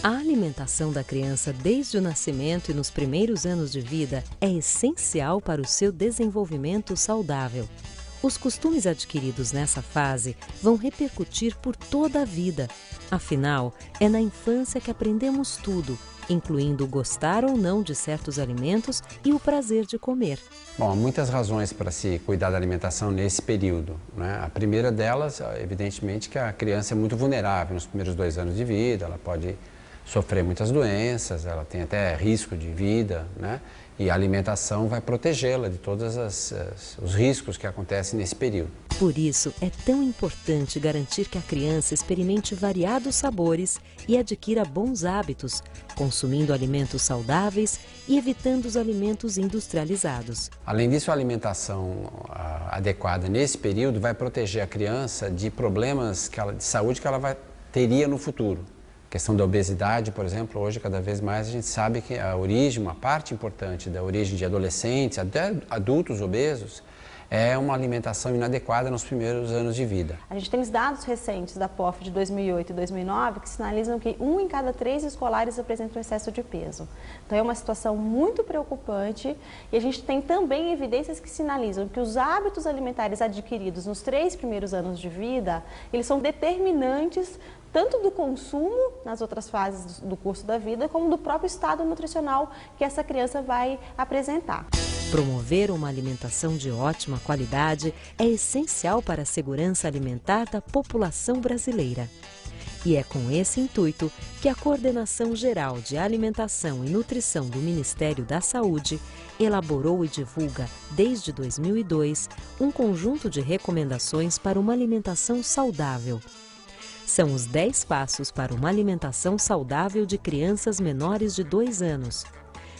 A alimentação da criança desde o nascimento e nos primeiros anos de vida é essencial para o seu desenvolvimento saudável. Os costumes adquiridos nessa fase vão repercutir por toda a vida. Afinal, é na infância que aprendemos tudo, incluindo gostar ou não de certos alimentos e o prazer de comer. Bom, há muitas razões para se cuidar da alimentação nesse período, né? A primeira delas, evidentemente, que a criança é muito vulnerável nos primeiros 2 anos de vida, ela pode sofrer muitas doenças, ela tem até risco de vida, né? E a alimentação vai protegê-la de todos os riscos que acontecem nesse período. Por isso, é tão importante garantir que a criança experimente variados sabores e adquira bons hábitos, consumindo alimentos saudáveis e evitando os alimentos industrializados. Além disso, a alimentação adequada nesse período vai proteger a criança de problemas de saúde que ela teria no futuro. A questão da obesidade, por exemplo, hoje cada vez mais a gente sabe que a origem, uma parte importante da origem de adolescentes, até adultos obesos, é uma alimentação inadequada nos primeiros anos de vida. A gente tem os dados recentes da POF de 2008 e 2009 que sinalizam que 1 em cada 3 escolares apresentam excesso de peso. Então é uma situação muito preocupante e a gente tem também evidências que sinalizam que os hábitos alimentares adquiridos nos 3 primeiros anos de vida, eles são determinantes tanto do consumo nas outras fases do curso da vida, como do próprio estado nutricional que essa criança vai apresentar. Promover uma alimentação de ótima qualidade é essencial para a segurança alimentar da população brasileira. E é com esse intuito que a Coordenação Geral de Alimentação e Nutrição do Ministério da Saúde elaborou e divulga, desde 2002, um conjunto de recomendações para uma alimentação saudável. São os 10 passos para uma alimentação saudável de crianças menores de 2 anos.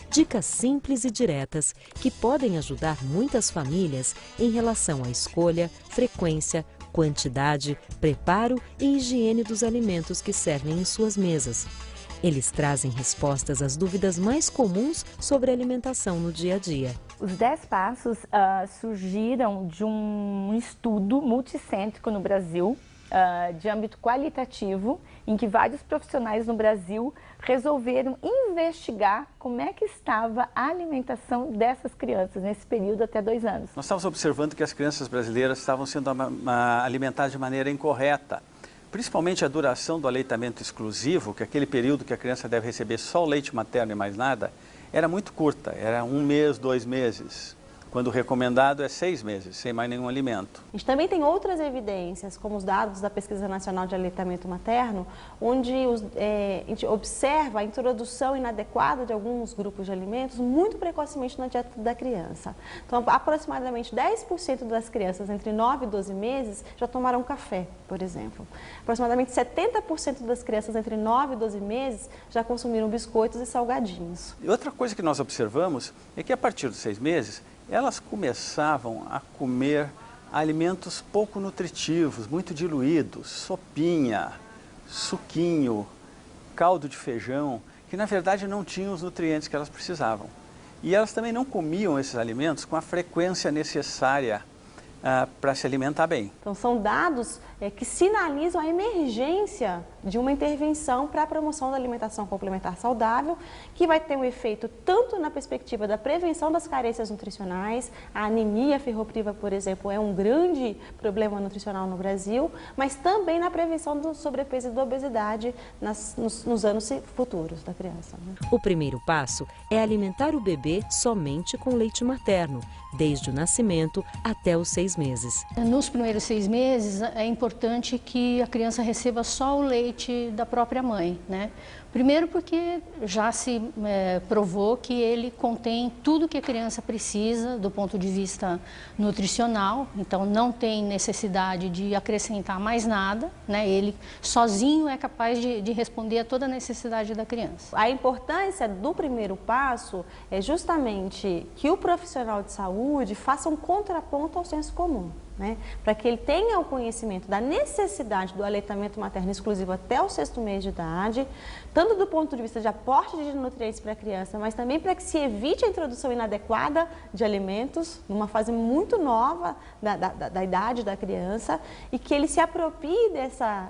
Dicas simples e diretas que podem ajudar muitas famílias em relação à escolha, frequência, quantidade, preparo e higiene dos alimentos que servem em suas mesas. Eles trazem respostas às dúvidas mais comuns sobre alimentação no dia a dia. Os 10 passos surgiram de um estudo multicêntrico no Brasil, de âmbito qualitativo, em que vários profissionais no Brasil resolveram investigar como é que estava a alimentação dessas crianças nesse período até 2 anos. Nós estávamos observando que as crianças brasileiras estavam sendo alimentadas de maneira incorreta, principalmente a duração do aleitamento exclusivo, que é aquele período que a criança deve receber só o leite materno e mais nada, era muito curta, era 1 mês, 2 meses. Quando o recomendado é 6 meses, sem mais nenhum alimento. A gente também tem outras evidências, como os dados da Pesquisa Nacional de Aleitamento Materno, onde a gente observa a introdução inadequada de alguns grupos de alimentos muito precocemente na dieta da criança. Então, aproximadamente 10% das crianças entre 9 e 12 meses já tomaram café, por exemplo. Aproximadamente 70% das crianças entre 9 e 12 meses já consumiram biscoitos e salgadinhos. E outra coisa que nós observamos é que a partir dos 6 meses, elas começavam a comer alimentos pouco nutritivos, muito diluídos, sopinha, suquinho, caldo de feijão, que na verdade não tinham os nutrientes que elas precisavam. E elas também não comiam esses alimentos com a frequência necessária para se alimentar bem. Então são dados que sinalizam a emergência de uma intervenção para a promoção da alimentação complementar saudável, que vai ter um efeito tanto na perspectiva da prevenção das carências nutricionais, a anemia ferropriva, por exemplo, é um grande problema nutricional no Brasil, mas também na prevenção do sobrepeso e da obesidade nos anos futuros da criança, né? O primeiro passo é alimentar o bebê somente com leite materno, desde o nascimento até os 6 meses. Nos primeiros 6 meses é importante que a criança receba só o leite da própria mãe, né? Primeiro porque já se provou que ele contém tudo que a criança precisa do ponto de vista nutricional, então não tem necessidade de acrescentar mais nada, né? Ele sozinho é capaz de responder a toda a necessidade da criança. A importância do primeiro passo é justamente que o profissional de saúde faça um contraponto ao senso comum, né? Para que ele tenha o conhecimento da necessidade do aleitamento materno exclusivo até o 6º mês de idade, tanto do ponto de vista de aporte de nutrientes para a criança, mas também para que se evite a introdução inadequada de alimentos, numa fase muito nova da idade da criança, e que ele se aproprie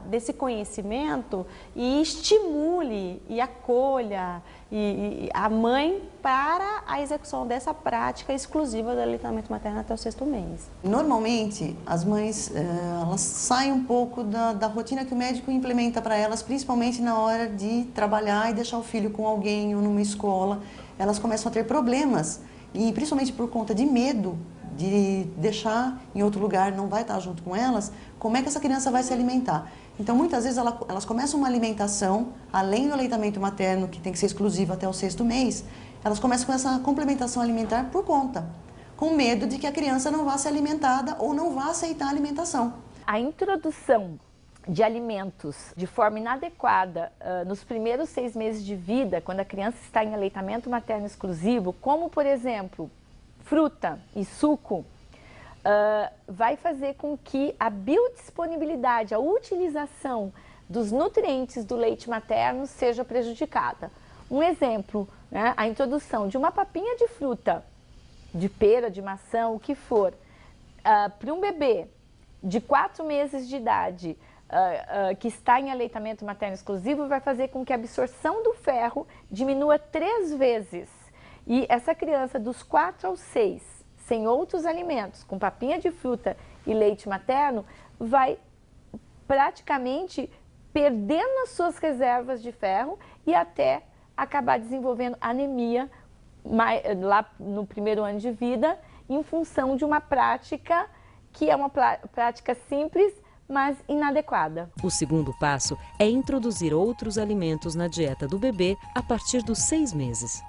desse conhecimento e estimule e acolha a mãe para a execução dessa prática exclusiva do aleitamento materno até o 6º mês. Normalmente, as mães elas saem um pouco da rotina que o médico implementa para elas, principalmente na hora de trabalhar e deixar o filho com alguém ou numa escola. Elas começam a ter problemas, e principalmente por conta de medo de deixar em outro lugar, não vai estar junto com elas, como é que essa criança vai se alimentar? Então, muitas vezes, elas começam uma alimentação, além do aleitamento materno, que tem que ser exclusivo até o 6º mês, elas começam com essa complementação alimentar por conta, com medo de que a criança não vá ser alimentada ou não vá aceitar a alimentação. A introdução de alimentos de forma inadequada nos primeiros 6 meses de vida, quando a criança está em aleitamento materno exclusivo, como, por exemplo, fruta e suco, vai fazer com que a biodisponibilidade, a utilização dos nutrientes do leite materno seja prejudicada. Um exemplo, né, a introdução de uma papinha de fruta, de pera, de maçã, o que for, para um bebê de 4 meses de idade que está em aleitamento materno exclusivo, vai fazer com que a absorção do ferro diminua 3 vezes. E essa criança dos 4 aos 6, sem outros alimentos, com papinha de fruta e leite materno, vai praticamente perdendo as suas reservas de ferro e até acabar desenvolvendo anemia lá no primeiro ano de vida, em função de uma prática que é uma prática simples, mas inadequada. O 2º passo é introduzir outros alimentos na dieta do bebê a partir dos 6 meses.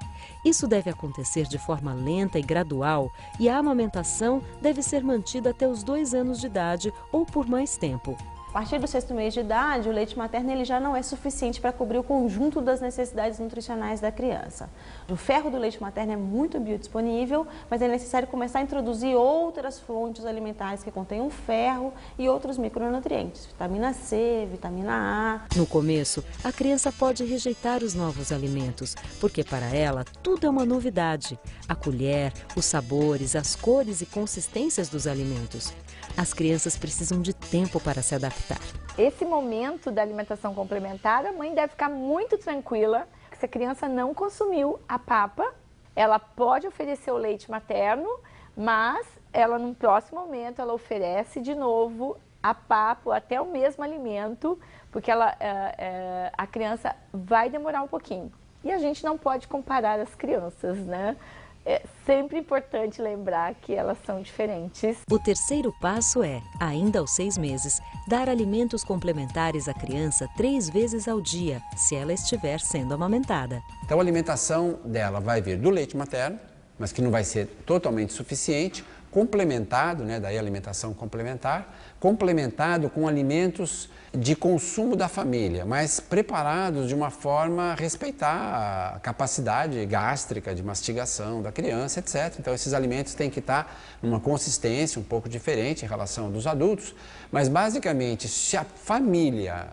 Isso deve acontecer de forma lenta e gradual, e a amamentação deve ser mantida até os 2 anos de idade ou por mais tempo. A partir do 6º mês de idade, o leite materno ele já não é suficiente para cobrir o conjunto das necessidades nutricionais da criança. O ferro do leite materno é muito biodisponível, mas é necessário começar a introduzir outras fontes alimentares que contenham ferro e outros micronutrientes, vitamina C, vitamina A. No começo, a criança pode rejeitar os novos alimentos, porque para ela tudo é uma novidade. A colher, os sabores, as cores e consistências dos alimentos. As crianças precisam de tempo para se adaptar. Esse momento da alimentação complementar, a mãe deve ficar muito tranquila. Se a criança não consumiu a papa, ela pode oferecer o leite materno, mas ela, num próximo momento, ela oferece de novo a papa ou até o mesmo alimento, porque a criança vai demorar um pouquinho. E a gente não pode comparar as crianças, né? É sempre importante lembrar que elas são diferentes. O 3º passo é, ainda aos 6 meses, dar alimentos complementares à criança 3 vezes ao dia, se ela estiver sendo amamentada. Então a alimentação dela vai vir do leite materno, mas que não vai ser totalmente suficiente, complementado, né, daí a alimentação complementar, complementado com alimentos de consumo da família, mas preparados de uma forma a respeitar a capacidade gástrica de mastigação da criança, etc. Então esses alimentos têm que estar numa consistência um pouco diferente em relação dos adultos, mas basicamente se a família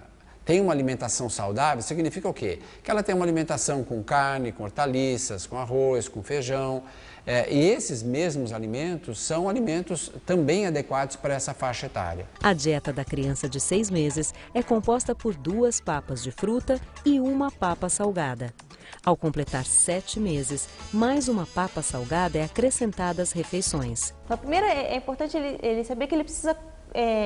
tem uma alimentação saudável, significa o quê? Que ela tem uma alimentação com carne, com hortaliças, com arroz, com feijão. E esses mesmos alimentos são alimentos também adequados para essa faixa etária. A dieta da criança de 6 meses é composta por 2 papas de fruta e 1 papa salgada. Ao completar 7 meses, mais 1 papa salgada é acrescentada às refeições. Então, primeiro é importante ele saber que ele precisa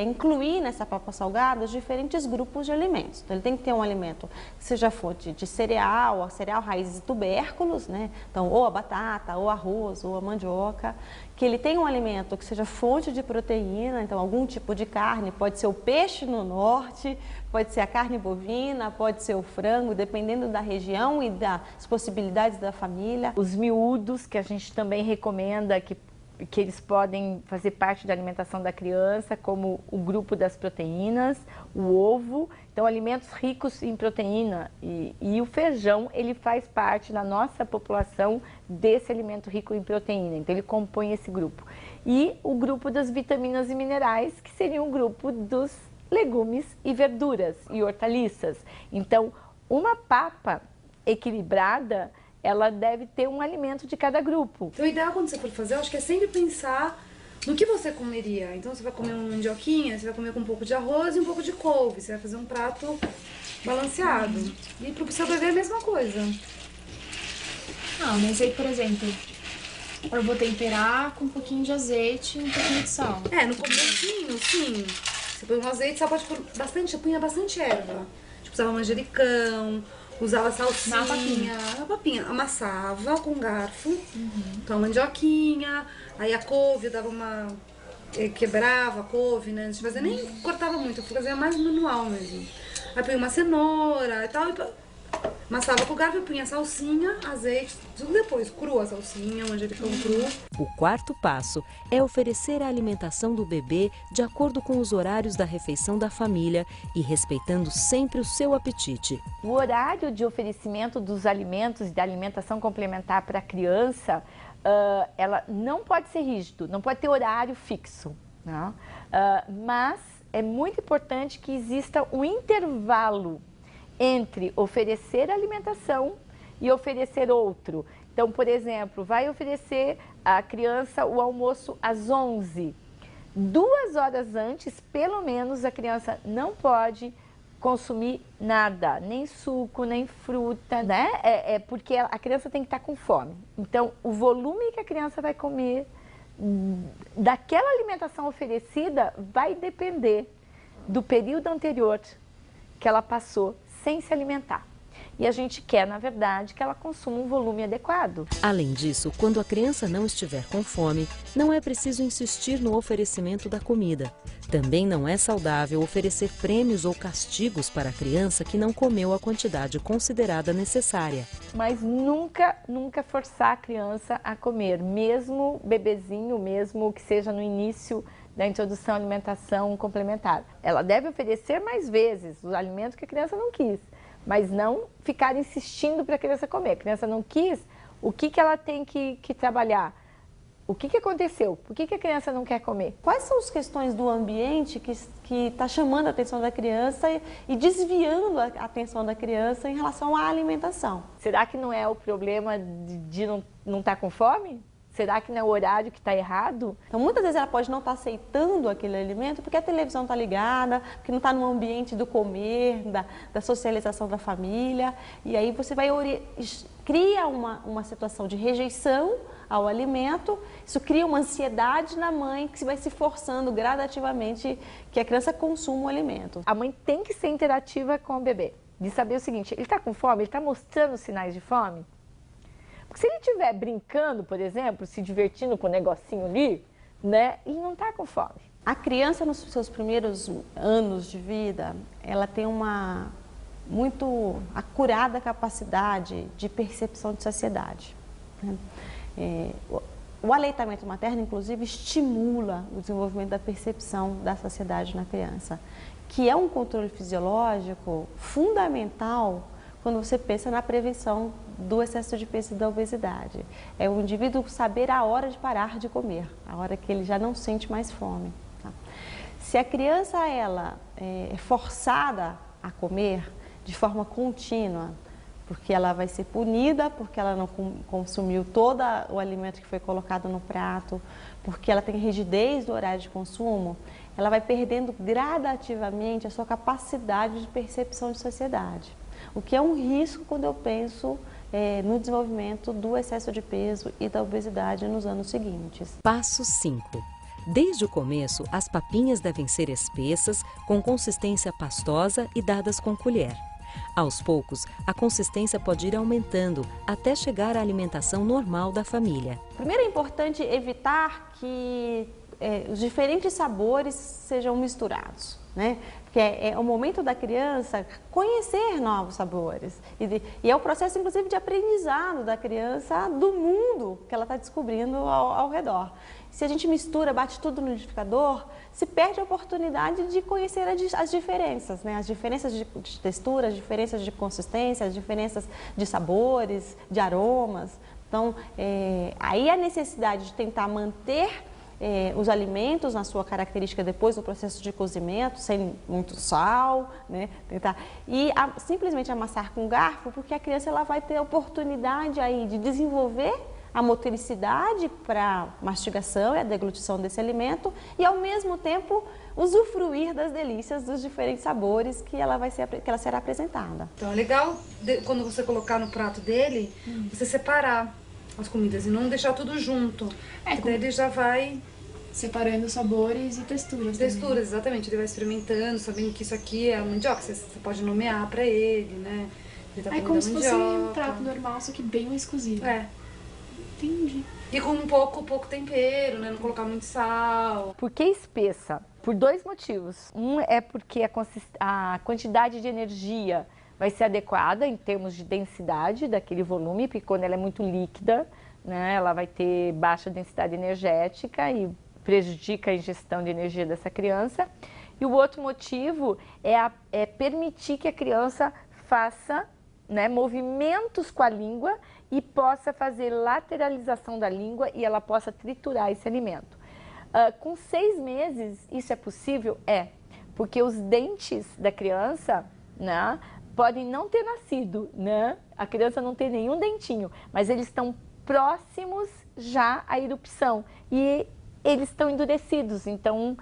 incluir nessa papa salgada os diferentes grupos de alimentos. Então, ele tem que ter um alimento que seja fonte de cereal, raízes e tubérculos, né? Então, ou a batata, ou arroz, ou a mandioca. Que ele tenha um alimento que seja fonte de proteína, então algum tipo de carne, pode ser o peixe no norte, pode ser a carne bovina, pode ser o frango, dependendo da região e das possibilidades da família. Os miúdos, que a gente também recomenda que eles podem fazer parte da alimentação da criança, como o grupo das proteínas, o ovo, então alimentos ricos em proteína e o feijão, ele faz parte da nossa população desse alimento rico em proteína, então ele compõe esse grupo. E o grupo das vitaminas e minerais, que seria um grupo dos legumes e verduras e hortaliças. Então, Uma papa equilibrada, ela deve ter um alimento de cada grupo. Então, o ideal quando você for fazer, eu acho que é sempre pensar no que você comeria. Então, você vai comer uma mandioquinha, você vai comer com um pouco de arroz e um pouco de couve. Você vai fazer um prato balanceado. E pro seu bebê é a mesma coisa. Ah, mas aí, por exemplo, eu vou temperar com um pouquinho de azeite e um pouquinho de sal. No comecinho, sim. Você põe um azeite, só pode pôr bastante, você punha bastante erva. Tipo, usava manjericão, usava salsinha. Na papinha. Amassava com garfo. Então, a mandioquinha, aí a couve, eu dava uma... quebrava a couve, né? Antes de fazer, nem cortava muito, eu fazia mais manual mesmo. Aí punha uma cenoura e tal, amassava com o garfo e punha salsinha, azeite, tudo depois, crua a salsinha, manjericão cru. O quarto passo é oferecer a alimentação do bebê de acordo com os horários da refeição da família e respeitando sempre o seu apetite. O horário de oferecimento dos alimentos e da alimentação complementar para a criança, ela não pode ser rígido, não pode ter horário fixo, né? Mas é muito importante que exista um intervalo entre oferecer alimentação e oferecer outro. Então, por exemplo, vai oferecer à criança o almoço às 11. 2 horas antes, pelo menos, a criança não pode consumir nada, nem suco, nem fruta, né? Porque a criança tem que estar com fome. Então, o volume que a criança vai comer daquela alimentação oferecida vai depender do período anterior que ela passou sem se alimentar. E a gente quer, na verdade, que ela consuma um volume adequado. Além disso, quando a criança não estiver com fome, não é preciso insistir no oferecimento da comida. Também não é saudável oferecer prêmios ou castigos para a criança que não comeu a quantidade considerada necessária. Mas nunca forçar a criança a comer, mesmo bebezinho, mesmo que seja no início da introdução à alimentação complementar. Ela deve oferecer mais vezes os alimentos que a criança não quis, mas não ficar insistindo para a criança comer. A criança não quis, o que ela tem que trabalhar? O que aconteceu? Por que a criança não quer comer? Quais são as questões do ambiente que está chamando a atenção da criança e desviando a atenção da criança em relação à alimentação? Será que não é o problema de não estar com fome? Será que não é o horário que está errado? Então, muitas vezes ela pode não estar aceitando aquele alimento porque a televisão está ligada, porque não está no ambiente do comer, da socialização da família. E aí você cria uma situação de rejeição ao alimento, isso cria uma ansiedade na mãe que vai se forçando gradativamente que a criança consuma o alimento. A mãe tem que ser interativa com o bebê, de saber o seguinte, ele está com fome, ele está mostrando sinais de fome? Porque se ele estiver brincando, por exemplo, se divertindo com o negocinho ali, né, ele não está com fome. A criança, nos seus primeiros anos de vida, ela tem uma muito acurada capacidade de percepção de saciedade. O aleitamento materno, inclusive, estimula o desenvolvimento da percepção da saciedade na criança, que é um controle fisiológico fundamental quando você pensa na prevenção do excesso de peso e da obesidade. É o indivíduo saber a hora de parar de comer, a hora que ele já não sente mais fome. Tá? Se a criança é forçada a comer de forma contínua, porque ela vai ser punida, porque ela não consumiu todo o alimento que foi colocado no prato, porque ela tem rigidez do horário de consumo, ela vai perdendo gradativamente a sua capacidade de percepção de saciedade. O que é um risco quando eu penso no desenvolvimento do excesso de peso e da obesidade nos anos seguintes. Passo 5. Desde o começo, as papinhas devem ser espessas, com consistência pastosa e dadas com colher. Aos poucos, a consistência pode ir aumentando até chegar à alimentação normal da família. Primeiro é importante evitar que os diferentes sabores sejam misturados, né? Porque é o momento da criança conhecer novos sabores. E é o processo, inclusive, de aprendizado da criança do mundo que ela está descobrindo ao redor. Se a gente mistura, bate tudo no liquidificador, se perde a oportunidade de conhecer as diferenças, né? As diferenças de textura, as diferenças de consistência, as diferenças de sabores, de aromas. Então, aí a necessidade de tentar manter os alimentos na sua característica depois do processo de cozimento, sem muito sal, né? Simplesmente amassar com garfo, porque a criança ela vai ter a oportunidade aí de desenvolver a motricidade para mastigação e a deglutição desse alimento e, ao mesmo tempo, usufruir das delícias dos diferentes sabores que ela será apresentada. Então é legal, quando você colocar no prato dele, você separar as comidas e não deixar tudo junto. Daí ele já vai separando sabores e texturas. Texturas, exatamente. Ele vai experimentando, sabendo que isso aqui é a mandioca. Você pode nomear para ele, né? Ele tá como se fosse um prato normal, só que bem mais cozido. Entendi. E com pouco tempero, né? Não colocar muito sal. Por que espessa? Por 2 motivos. Um é porque a quantidade de energia vai ser adequada em termos de densidade daquele volume, porque quando ela é muito líquida, né, ela vai ter baixa densidade energética e prejudica a ingestão de energia dessa criança. E o outro motivo é permitir que a criança faça, né, movimentos com a língua e possa fazer lateralização da língua e ela possa triturar esse alimento. Com 6 meses, isso é possível? Porque os dentes da criança, né, podem não ter nascido, né? A criança não tem nenhum dentinho, mas eles estão próximos já à erupção e eles estão endurecidos. Então,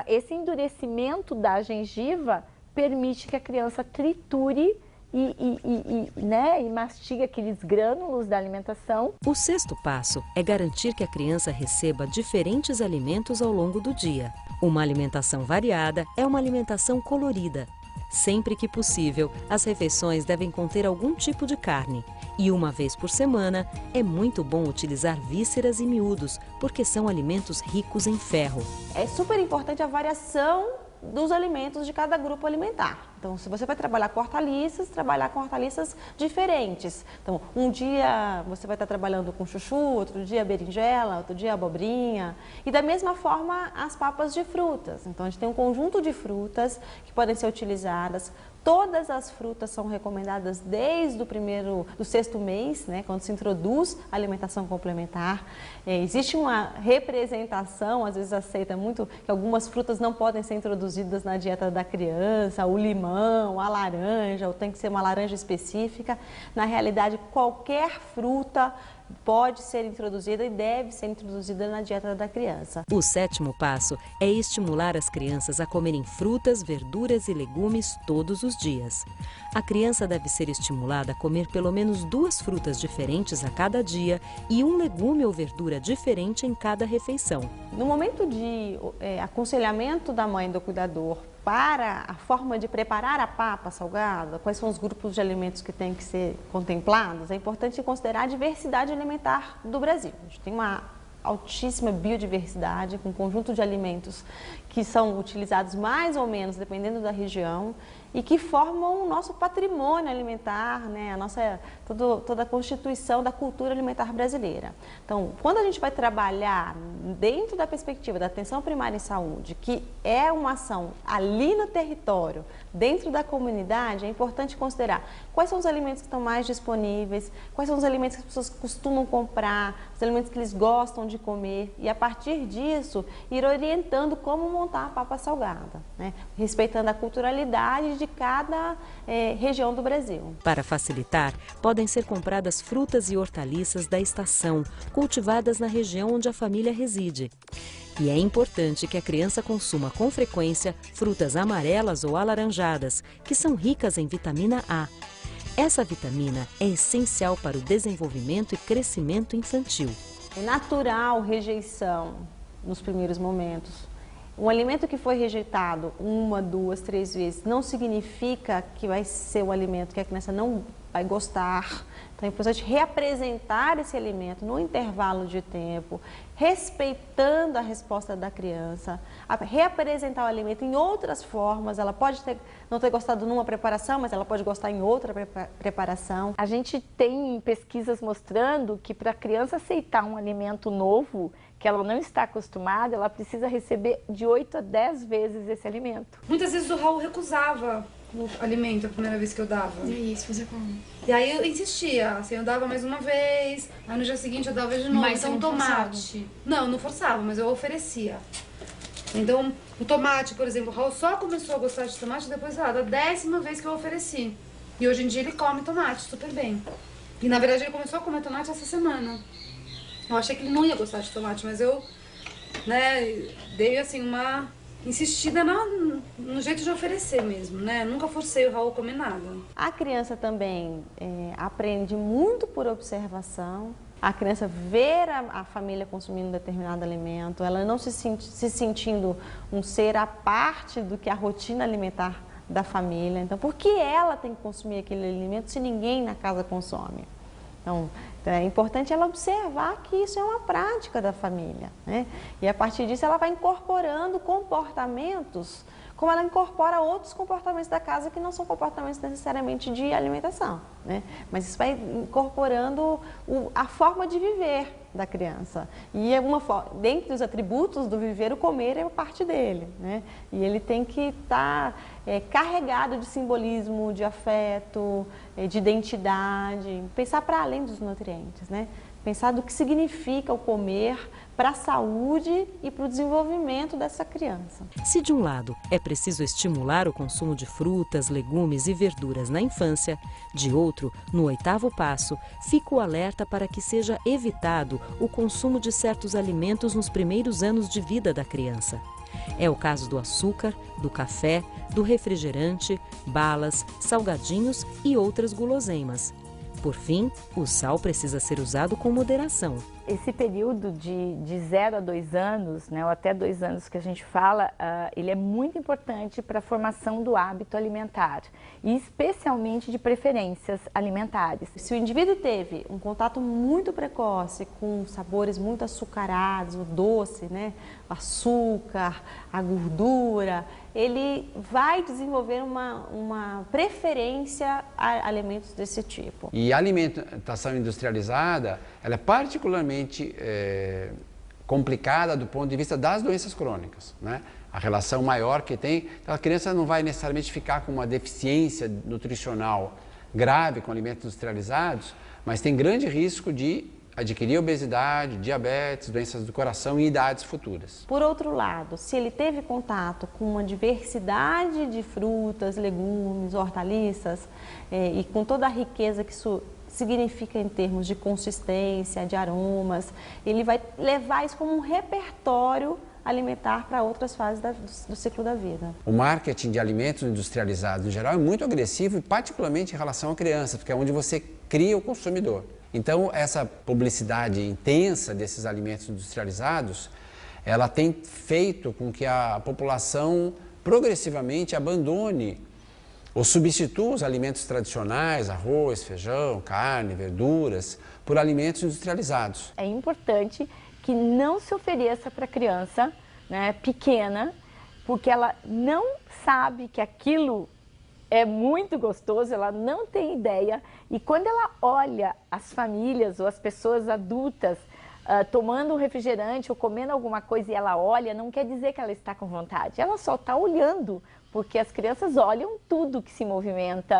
esse endurecimento da gengiva permite que a criança triture e mastiga aqueles grânulos da alimentação. O 6º passo é garantir que a criança receba diferentes alimentos ao longo do dia. Uma alimentação variada é uma alimentação colorida. Sempre que possível, as refeições devem conter algum tipo de carne. E uma vez por semana, é muito bom utilizar vísceras e miúdos, porque são alimentos ricos em ferro. É super importante a variação dos alimentos de cada grupo alimentar. Então, se você vai trabalhar com hortaliças diferentes. Então, um dia você vai estar trabalhando com chuchu, outro dia berinjela, outro dia abobrinha. E da mesma forma, as papas de frutas. Então, a gente tem um conjunto de frutas que podem ser utilizadas. Todas as frutas são recomendadas desde do 6º mês, né, quando se introduz a alimentação complementar. Existe uma representação, às vezes aceita muito, que algumas frutas não podem ser introduzidas na dieta da criança, o limão, a laranja, ou tem que ser uma laranja específica. Na realidade, qualquer fruta pode ser introduzida e deve ser introduzida na dieta da criança. O 7º passo é estimular as crianças a comerem frutas, verduras e legumes todos os dias. A criança deve ser estimulada a comer pelo menos 2 frutas diferentes a cada dia e um legume ou verdura diferente em cada refeição. No momento de aconselhamento da mãe do cuidador para a forma de preparar a papa salgada, quais são os grupos de alimentos que têm que ser contemplados, é importante considerar a diversidade alimentar do Brasil. A gente tem uma altíssima biodiversidade, com um conjunto de alimentos que são utilizados mais ou menos, dependendo da região, e que formam o nosso patrimônio alimentar, né? Toda a constituição da cultura alimentar brasileira. Então, quando a gente vai trabalhar dentro da perspectiva da atenção primária em saúde, que é uma ação ali no território, dentro da comunidade, é importante considerar quais são os alimentos que estão mais disponíveis, quais são os alimentos que as pessoas costumam comprar, os alimentos que eles gostam de comer, e a partir disso, ir orientando como montar a papa salgada, né? Respeitando a culturalidade de cada região do Brasil. Para facilitar, podem ser compradas frutas e hortaliças da estação, cultivadas na região onde a família reside. E é importante que a criança consuma com frequência frutas amarelas ou alaranjadas, que são ricas em vitamina A. Essa vitamina é essencial para o desenvolvimento e crescimento infantil. É natural rejeição nos primeiros momentos. Um alimento que foi rejeitado 1, 2, 3 vezes não significa que vai ser um alimento que a criança não vai gostar. Então é importante reapresentar esse alimento no intervalo de tempo, respeitando a resposta da criança, reapresentar o alimento em outras formas. Ela pode não ter gostado numa preparação, mas ela pode gostar em outra preparação. A gente tem pesquisas mostrando que para a criança aceitar um alimento novo, que ela não está acostumada, ela precisa receber de 8 a 10 vezes esse alimento. Muitas vezes o Raul recusava o alimento a primeira vez que eu dava. E aí, você fazia como? E aí eu insistia, assim, eu dava mais uma vez, aí no dia seguinte eu dava de novo. Mas então você não tomate. Não, não forçava, mas eu oferecia. Então, o tomate, por exemplo, o Raul só começou a gostar de tomate depois, sei lá, da 10ª vez que eu ofereci. E hoje em dia ele come tomate super bem. E na verdade ele começou a comer tomate essa semana. Eu achei que ele não ia gostar de tomate, mas eu, né, dei assim uma insistida no jeito de oferecer mesmo, né? Nunca forcei o Raul a comer nada. A criança também aprende muito por observação. A criança ver a família consumindo determinado alimento, ela não se sentindo um ser à parte do que a rotina alimentar da família. Então, por que ela tem que consumir aquele alimento se ninguém na casa consome? Então, é importante ela observar que isso é uma prática da família, né? E a partir disso ela vai incorporando comportamentos, como ela incorpora outros comportamentos da casa que não são comportamentos necessariamente de alimentação, né? Mas isso vai incorporando a forma de viver da criança. E dentre os atributos do viver, o comer é parte dele, né? E ele tem que estar carregado de simbolismo, de afeto, de identidade, pensar para além dos nutrientes, né? Pensar do que significa o comer para a saúde e para o desenvolvimento dessa criança. Se de um lado é preciso estimular o consumo de frutas, legumes e verduras na infância, de outro, no 8º passo, fica o alerta para que seja evitado o consumo de certos alimentos nos primeiros anos de vida da criança. É o caso do açúcar, do café, do refrigerante, balas, salgadinhos e outras guloseimas. Por fim, o sal precisa ser usado com moderação. Esse período de 0 a 2 anos, né, ou até 2 anos que a gente fala, ele é muito importante para a formação do hábito alimentar, e especialmente de preferências alimentares. Se o indivíduo teve um contato muito precoce com sabores muito açucarados, o doce, né, o açúcar, a gordura, ele vai desenvolver uma preferência a alimentos desse tipo. E a alimentação industrializada, ela é particularmente complicada do ponto de vista das doenças crônicas, né? A relação maior que tem, a criança não vai necessariamente ficar com uma deficiência nutricional grave com alimentos industrializados, mas tem grande risco de adquirir obesidade, diabetes, doenças do coração e idades futuras. Por outro lado, se ele teve contato com uma diversidade de frutas, legumes, hortaliças e com toda a riqueza que isso significa em termos de consistência, de aromas, ele vai levar isso como um repertório alimentar para outras fases do ciclo da vida. O marketing de alimentos industrializados em geral é muito agressivo e particularmente em relação à criança, porque é onde você cria o consumidor. Então, essa publicidade intensa desses alimentos industrializados, ela tem feito com que a população progressivamente abandone ou substitua os alimentos tradicionais, arroz, feijão, carne, verduras, por alimentos industrializados. É importante que não se ofereça para a criança, né, pequena, porque ela não sabe que aquilo é muito gostoso, ela não tem ideia, e quando ela olha as famílias ou as pessoas adultas tomando um refrigerante ou comendo alguma coisa e ela olha, não quer dizer que ela está com vontade, ela só está olhando, porque as crianças olham tudo que se movimenta,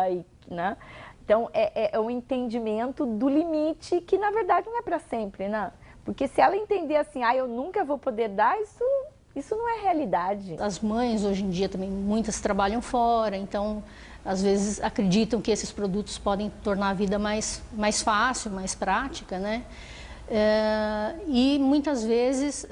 né? Então é um entendimento do limite que na verdade não é para sempre, né? Porque se ela entender assim, eu nunca vou poder dar, isso não é realidade. As mães hoje em dia também, muitas trabalham fora, então às vezes acreditam que esses produtos podem tornar a vida mais fácil, mais prática, né? E muitas vezes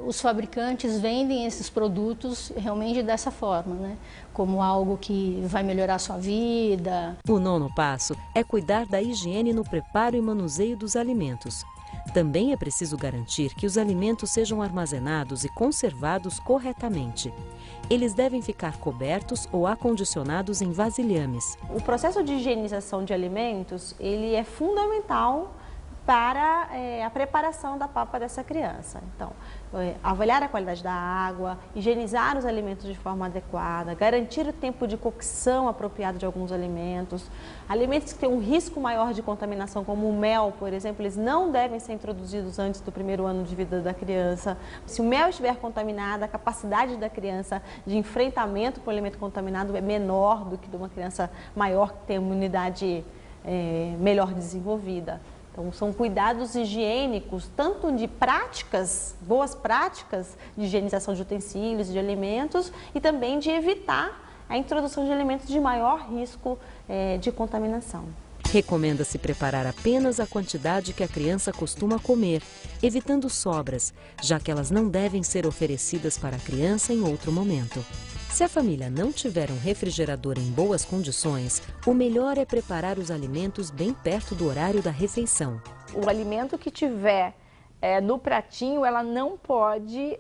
os fabricantes vendem esses produtos realmente dessa forma, né? Como algo que vai melhorar a sua vida. O 9º passo é cuidar da higiene no preparo e manuseio dos alimentos. Também é preciso garantir que os alimentos sejam armazenados e conservados corretamente. Eles devem ficar cobertos ou acondicionados em vasilhames. O processo de higienização de alimentos, ele é fundamental para a preparação da papa dessa criança. Então, avaliar a qualidade da água, higienizar os alimentos de forma adequada, garantir o tempo de cocção apropriado de alguns alimentos. Alimentos que têm um risco maior de contaminação, como o mel, por exemplo, eles não devem ser introduzidos antes do primeiro ano de vida da criança. Se o mel estiver contaminado, a capacidade da criança de enfrentamento com o alimento contaminado é menor do que de uma criança maior que tem uma imunidade melhor desenvolvida. Então, são cuidados higiênicos, tanto de práticas, boas práticas de higienização de utensílios, de alimentos, e também de evitar a introdução de alimentos de maior risco de contaminação. Recomenda-se preparar apenas a quantidade que a criança costuma comer, evitando sobras, já que elas não devem ser oferecidas para a criança em outro momento. Se a família não tiver um refrigerador em boas condições, o melhor é preparar os alimentos bem perto do horário da refeição. O alimento que tiver no pratinho, ela não pode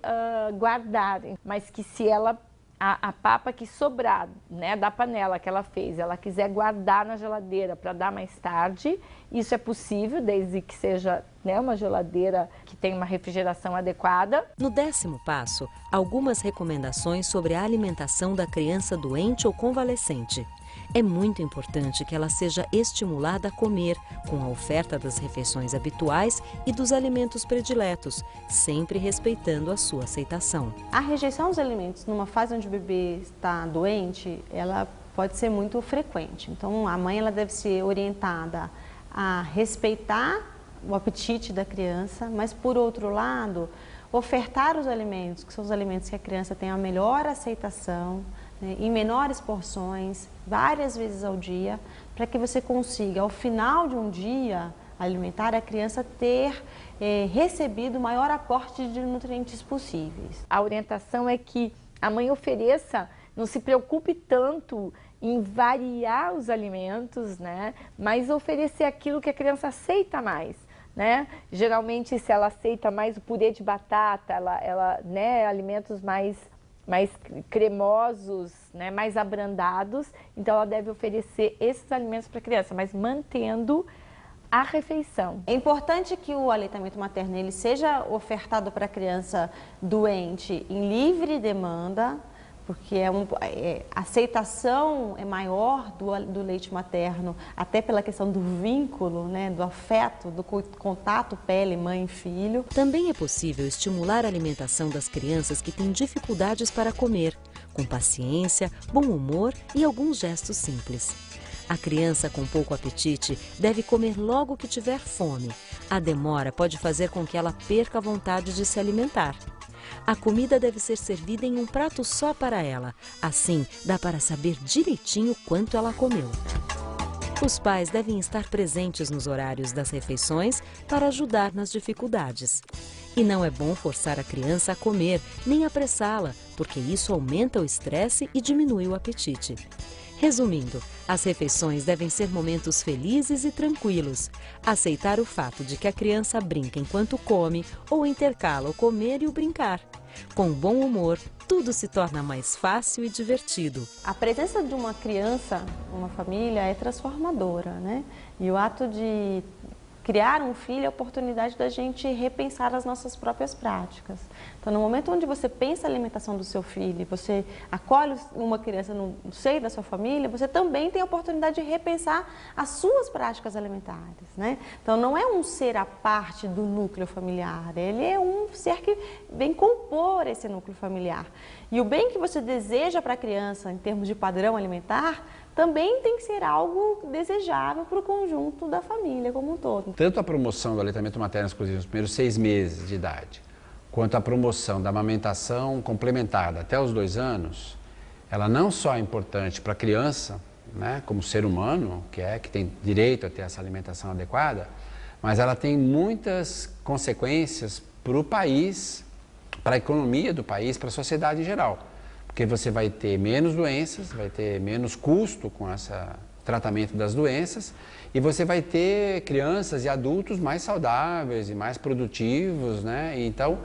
guardar, mas que se ela, a papa que sobrar, né, da panela que ela fez, ela quiser guardar na geladeira para dar mais tarde, isso é possível, desde que seja, né, uma geladeira que tenha uma refrigeração adequada. No 10º passo, algumas recomendações sobre a alimentação da criança doente ou convalescente. É muito importante que ela seja estimulada a comer, com a oferta das refeições habituais e dos alimentos prediletos, sempre respeitando a sua aceitação. A rejeição dos alimentos numa fase onde o bebê está doente, ela pode ser muito frequente. Então, a mãe ela deve ser orientada a respeitar o apetite da criança, mas, por outro lado, ofertar os alimentos, que são os alimentos que a criança tem a melhor aceitação, em menores porções, várias vezes ao dia, para que você consiga, ao final de um dia alimentar, a criança ter recebido o maior aporte de nutrientes possíveis. A orientação é que a mãe ofereça, não se preocupe tanto em variar os alimentos, né, mas oferecer aquilo que a criança aceita mais. Né? Geralmente, se ela aceita mais o purê de batata, né, alimentos mais cremosos, né, mais abrandados, então ela deve oferecer esses alimentos para a criança, mas mantendo a refeição. É importante que o aleitamento materno ele seja ofertado para a criança doente em livre demanda, porque a aceitação é maior do leite materno, até pela questão do vínculo, né, do afeto, do contato pele, mãe e filho. Também é possível estimular a alimentação das crianças que têm dificuldades para comer, com paciência, bom humor e alguns gestos simples. A criança com pouco apetite deve comer logo que tiver fome. A demora pode fazer com que ela perca a vontade de se alimentar. A comida deve ser servida em um prato só para ela. Assim, dá para saber direitinho quanto ela comeu. Os pais devem estar presentes nos horários das refeições para ajudar nas dificuldades. E não é bom forçar a criança a comer, nem apressá-la, porque isso aumenta o estresse e diminui o apetite. Resumindo, as refeições devem ser momentos felizes e tranquilos. Aceitar o fato de que a criança brinca enquanto come ou intercala o comer e o brincar. Com bom humor, tudo se torna mais fácil e divertido. A presença de uma criança, uma família, é transformadora, né? E o ato de criar um filho é a oportunidade da gente repensar as nossas próprias práticas. Então, no momento onde você pensa a alimentação do seu filho, você acolhe uma criança no seio da sua família, você também tem a oportunidade de repensar as suas práticas alimentares, né? Então, não é um ser à parte do núcleo familiar, ele é um ser que vem compor esse núcleo familiar. E o bem que você deseja para a criança, em termos de padrão alimentar, também tem que ser algo desejável para o conjunto da família como um todo. Tanto a promoção do aleitamento materno exclusivo nos primeiros 6 meses de idade, quanto a promoção da amamentação complementar até os 2 anos, ela não só é importante para a criança, né, como ser humano, que tem direito a ter essa alimentação adequada, mas ela tem muitas consequências para o país, para a economia do país, para a sociedade em geral. Porque você vai ter menos doenças, vai ter menos custo com esse tratamento das doenças e você vai ter crianças e adultos mais saudáveis e mais produtivos, né? Então,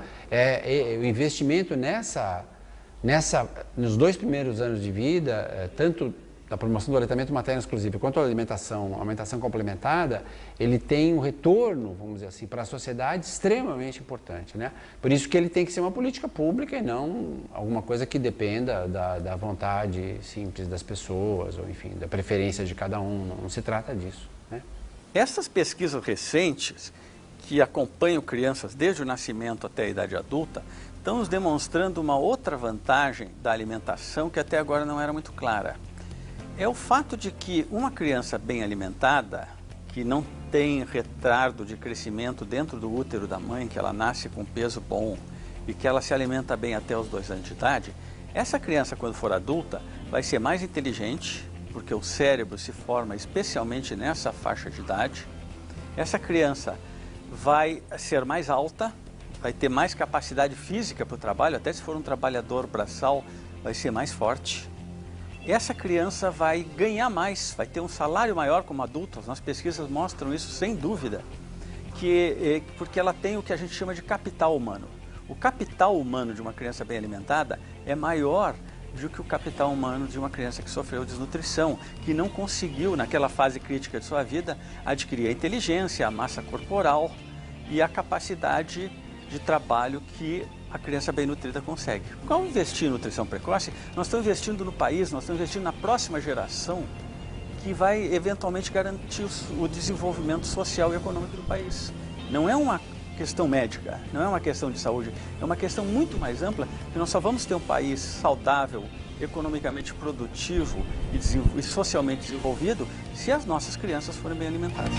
o investimento nos 2 primeiros anos de vida, tanto da promoção do aleitamento materno exclusivo quanto à alimentação complementada, ele tem um retorno, vamos dizer assim, para a sociedade extremamente importante, né? Por isso que ele tem que ser uma política pública e não alguma coisa que dependa da vontade simples das pessoas, ou enfim, da preferência de cada um, não se trata disso, né? Essas pesquisas recentes, que acompanham crianças desde o nascimento até a idade adulta, estão nos demonstrando uma outra vantagem da alimentação que até agora não era muito clara. É o fato de que uma criança bem alimentada, que não tem retardo de crescimento dentro do útero da mãe, que ela nasce com peso bom e que ela se alimenta bem até os 2 anos de idade, essa criança, quando for adulta, vai ser mais inteligente, porque o cérebro se forma especialmente nessa faixa de idade. Essa criança vai ser mais alta, vai ter mais capacidade física para o trabalho, até se for um trabalhador braçal, vai ser mais forte. Essa criança vai ganhar mais, vai ter um salário maior como adulto. As pesquisas mostram isso sem dúvida, porque ela tem o que a gente chama de capital humano. O capital humano de uma criança bem alimentada é maior do que o capital humano de uma criança que sofreu desnutrição, que não conseguiu, naquela fase crítica de sua vida, adquirir a inteligência, a massa corporal e a capacidade de trabalho que a criança bem nutrida consegue. Ao investir em nutrição precoce, nós estamos investindo no país, nós estamos investindo na próxima geração que vai eventualmente garantir o desenvolvimento social e econômico do país. Não é uma questão médica, não é uma questão de saúde, é uma questão muito mais ampla, que nós só vamos ter um país saudável, economicamente produtivo e socialmente desenvolvido se as nossas crianças forem bem alimentadas.